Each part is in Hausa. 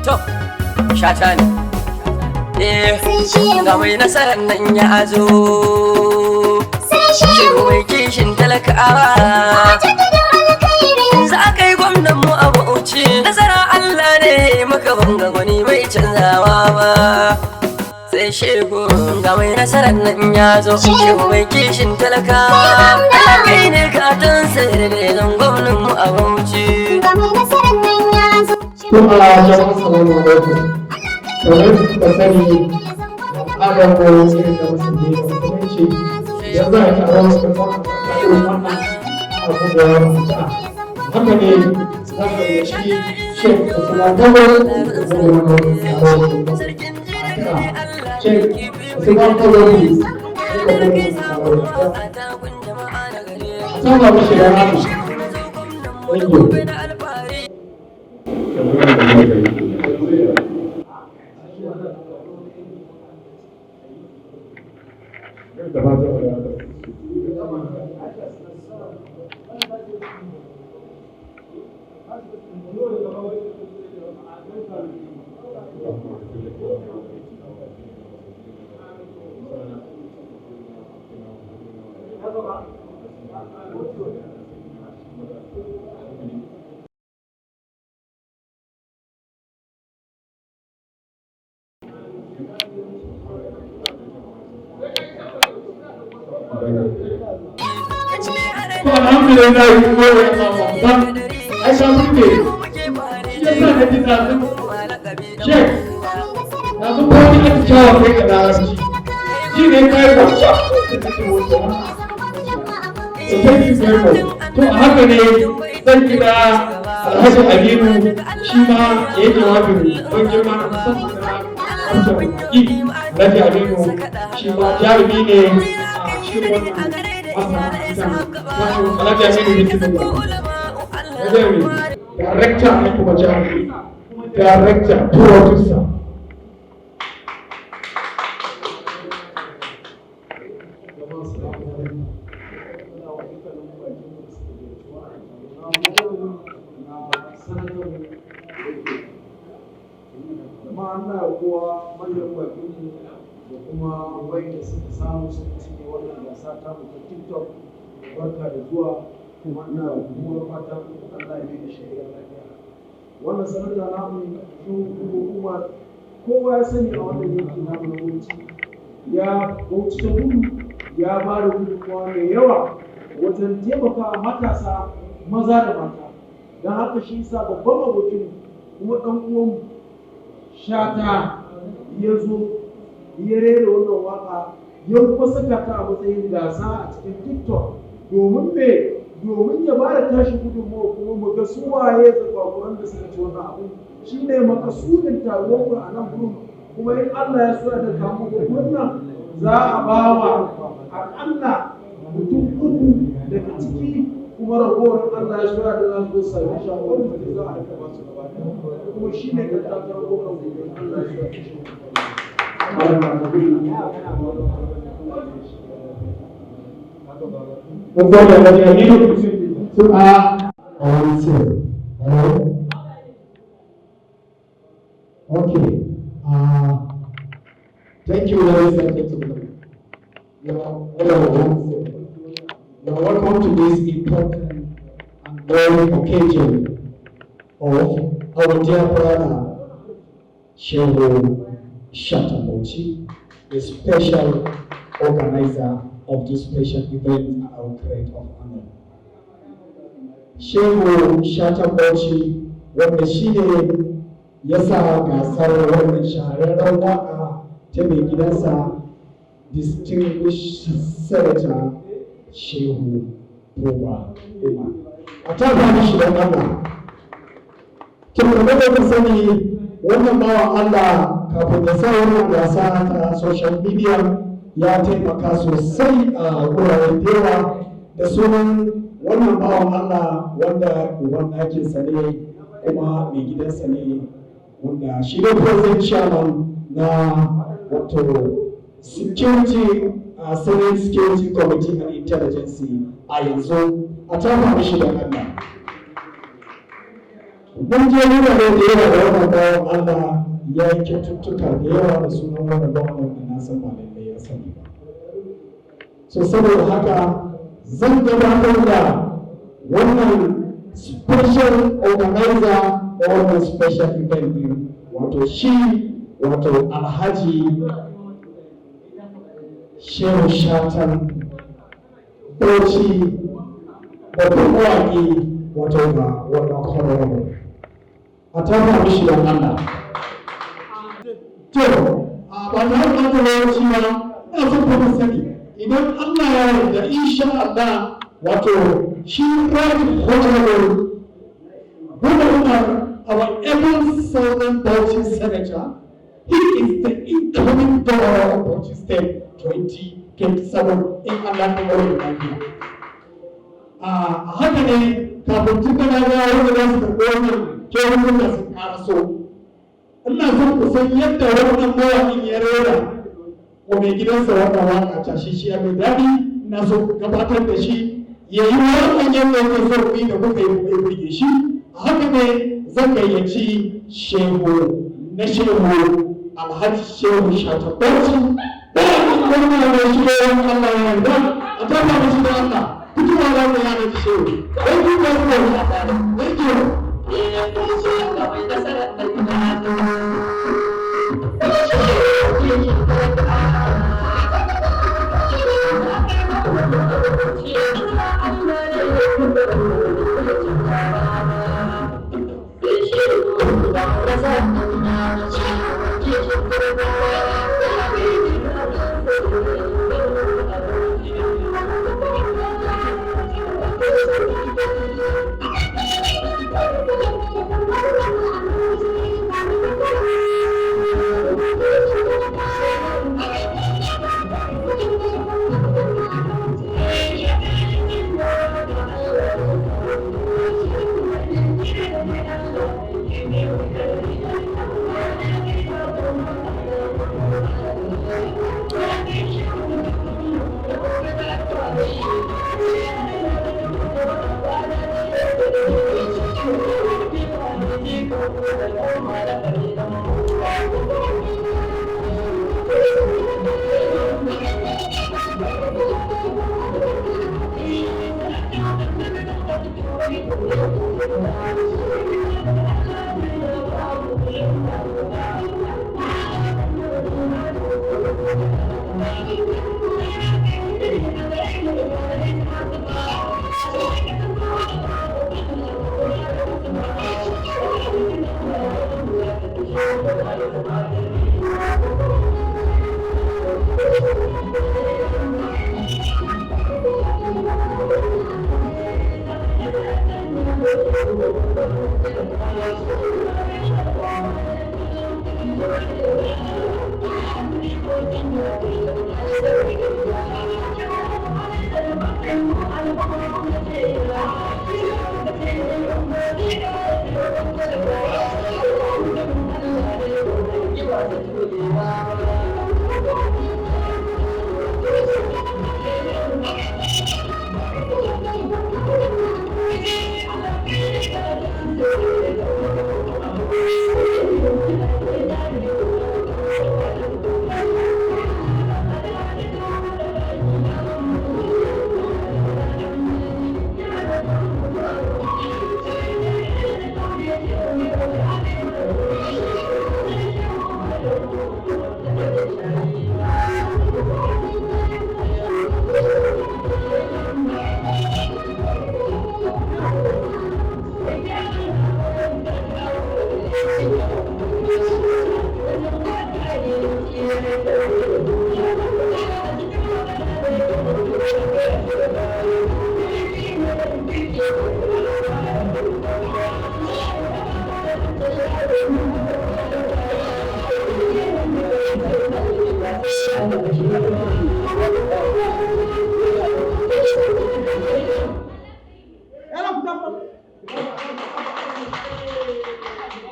to shata ne ga mai nasarar nan ya zo shi mai kishin talakawa za ka yi gwamnan mu a Bauchi nasara Allah ne maka banga gwani mai canzawa ba sai shehu ga mai nasarar nan ya zo shehu mai kishin talakawa Allah kai ne ka tansar da zan gwamnan mu a Bauchi ga mai nasarar nan ya zo to a jama'a assalamu alaikum to da sani adam ko irin da musulmi da musulunci yanzu a taron su da wannan abu da ya mutu haka ne za ka yi shi shek da sulagabar da zai wani taron shek da sulagabar da zai wani taron da mishi da rami thank you alhamdulillah ko wannan ai san kuke yasa da dinka shek na zo ko ni ta cewa kai ka da shi ne kai ba to a haka ne zan kira Alhaji Aminu shi ma ya yi jawabin ban girma na musamman na Alhaji Aminu shi ma jarumi ne a cikin wannan director ne kuma jami'i director producer kowa manyan bakinmu da kuma wanda suka samu suka cike wannan gasa ta mutu TikTok barka da zuwa kuma ina kuma fatan Allah ya yi shari'a lafiya wannan sanarwa namu su hukuma kowa ya sani a wannan yanki namu na Bauchi ya Bauchi ta gudu ya ba da gudunmawa mai yawa wajen taimaka matasa maza da mata don haka shi sa babban abokin kuma ɗan uwanmu Shata ya zo ya rera wannan waka ya kuma saka ta a matsayin gasa a cikin TikTok domin ya ba da tashi gudunmawa kuma mu ga su waye zakakuran da suka ci wannan abu shine makasudin taruwar mu a nan gurin kuma in Allah ya so da kamu wannan za a ba wa akalla mutum uku daga ciki kuma ragowar Allah ya so da za su sami shawarar da za a rika ba su gaba kuma shine ga takarar gwamnati Allah ya so da shi Okay. Thank you, ladies and gentlemen. You're welcome to this important and very occasion of our dear brother, Shehu Shata Bauchi, the special organizer of this special event and our great of honor. Shehu Shata Bauchi, wanda shi ne ya sa gasar wannan shahararren waka ta mai gidansa distinguished senator Shehu Buba Umar. A tafa mishi don Allah. Kin da ku sani wannan bawan Allah kafin ya sa wannan gasa ta social media ya taimaka sosai a wuraren da yawa da sunan wannan bawan Allah wanda uban ɗakinsa ne kuma mai gidansa ne wanda shi ne president chairman na wato security Senate Security Committee and Intelligence a yanzu a tafa mishi da Allah. mun je wurare da yawa da wannan bawan Allah ya yi kyaututtuka da yawa da sunan wannan bawan Allah na san ba lallai ya sani ba. So saboda haka zan gabatar da wannan special organizer da wannan special event din wato Alhaji Shehu Shatan Bauchi babban mawaƙi wato ga wannan honorable a tafa mishi don Allah. To, ba ta haka ta yawanci ba, ina son kuma sani idan Allah ya yarda insha Allah wato shi right honorable Umar, our ever southern Bauchi senator, he is the incoming governor of Bauchi State 2027 in Allah ta wani lafiya. A haka ne kafin tuka na ga wanda za su karɓi wannan kyawun da sun ƙaraso. Ina son ku san yadda wannan mawaƙin ya rera wa mai gidansa wannan waƙa ta shi ya mai daɗi. Ina so ku gabatar da shi ya yi waƙan yadda yake so ku yi da kuka yi kuka burge shi. A haka ne zan gayyaci shehu na shehu Alhaji Shehu Shatan Bauchi. Bayan wannan mai shi da Allah ya yarda a tafa mashi da Allah. Thank you.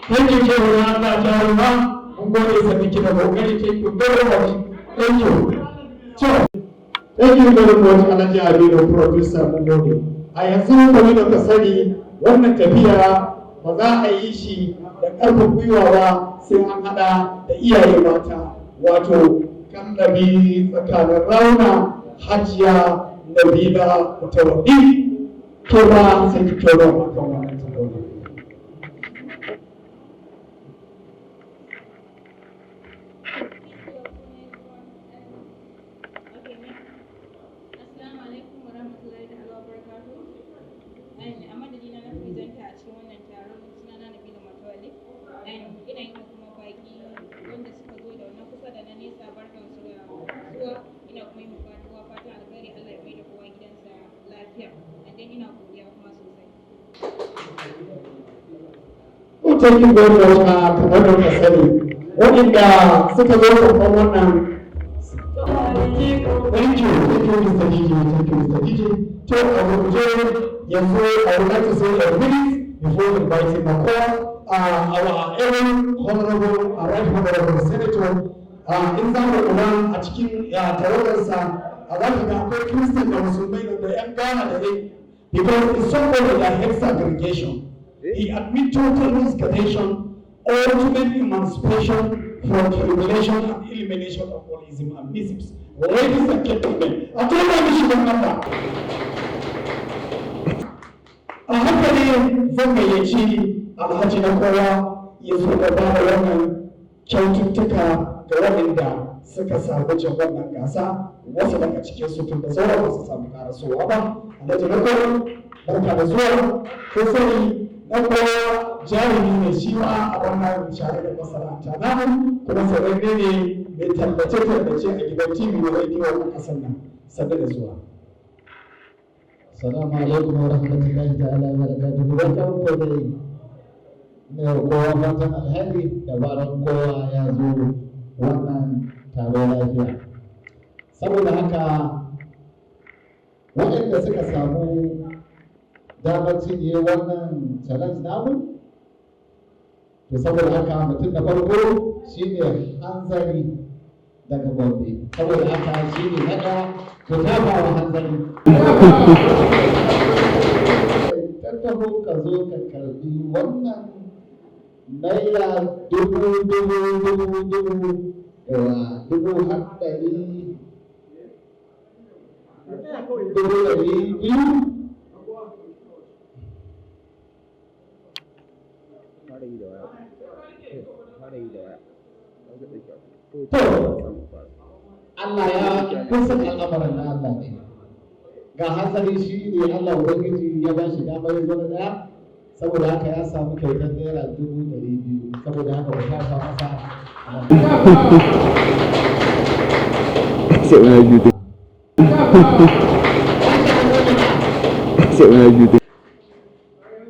Thank you, Chairman. I'm going to say thank you very much. Thank you. So, thank you very much, Alhaji Aminu, Producer Mungode. A yanzu kamar da ka sani wannan tafiya ba za a yi shi da ƙarfin gwiwa ba sai an haɗa da iyaye mata, wato kallabi tsakanin rauna hajiya nabila mutawaddi ke ba sai ki kyau a kan wannan tattauna. Thank you very much, kamar da ka sani waɗanda suka zo karɓar wannan. Thank you, Mr. DJ. To a gurguje yanzu I would like to say a minute before inviting Makwa, our Aaron Honorable, Right Honorable Senator, in za mu kula a cikin tawagarsa a za ka ga akwai Christian da Musulmai da 'yan Ghana da ɗai, because it's somebody that hates segregation. He admits total misguidation, ultimate emancipation from the elimination and elimination of holism and misms. Ladies and gentlemen, a tola mishi don Allah. A haka ne zan gayyaci Alhaji na kowa ya zo da ba da wannan kyaututtuka ga waɗanda suka samu jin wannan gasa, wasu daga cikin su tun da sauran ba su samu karasowa ba. Alhaji na kowa, barka da zuwa, ko sani ɗan kowa jarumi ne shi ma a wannan share da masana'anta namu, kuma sananne ne mai tallace-tallace a gidan TV da rediyo a ƙasar nan. Sanda da zuwa. Assalamu alaikum wa rahmatullahi ta'ala wa barakatuhu. Barkan ku dai. Ne kowa fatan alheri da baran kowa ya zo wannan taro lafiya. Saboda haka waɗanda suka samu damar cinye wannan challenge namu, to saboda haka mutum na farko shine Hanzari daga Gombe. Saboda haka shine na ɗaya, to ta ba wa Hanzari. Tattaho ka zo ka karbi wannan naira dubu ɗari biyu. Allah ya kusa al'amarin na Allah ne. Ga Hanzari shi ne Allah Ubangiji ya ba shi damar ya zama ɗaya, saboda haka ya samu kyautar naira 200,000. Saboda haka ba ta sa masa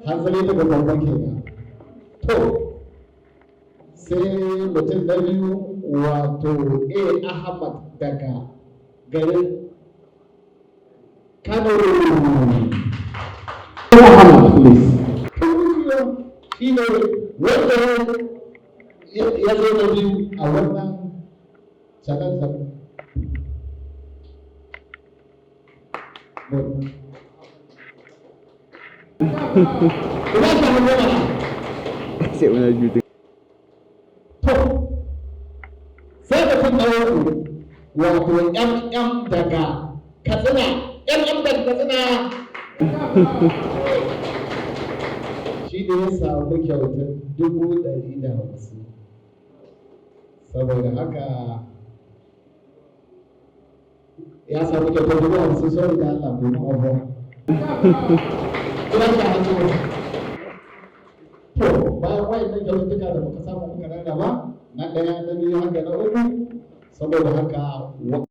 Hanzari daga babban kenan. To, sai mutum na biyu wato A. Ahmad daga garin Kano. Ahmad, please. Shi ne wanda ya zo na biyu a wannan challenge. Ina samun goma. Sai wani jude. To, sai da kun dawo wato MM daga Katsina. MM daga Katsina. Shi ne ya samu kyautar 150,000. Saboda haka ya samu kyautar 50,000, sorry da Allah ko ma'abuwa. Ina ta hannu. To, bayan wayannan kyaututtuka da muka samu muka rarraba, na ɗaya na biyu haka na uku, saboda haka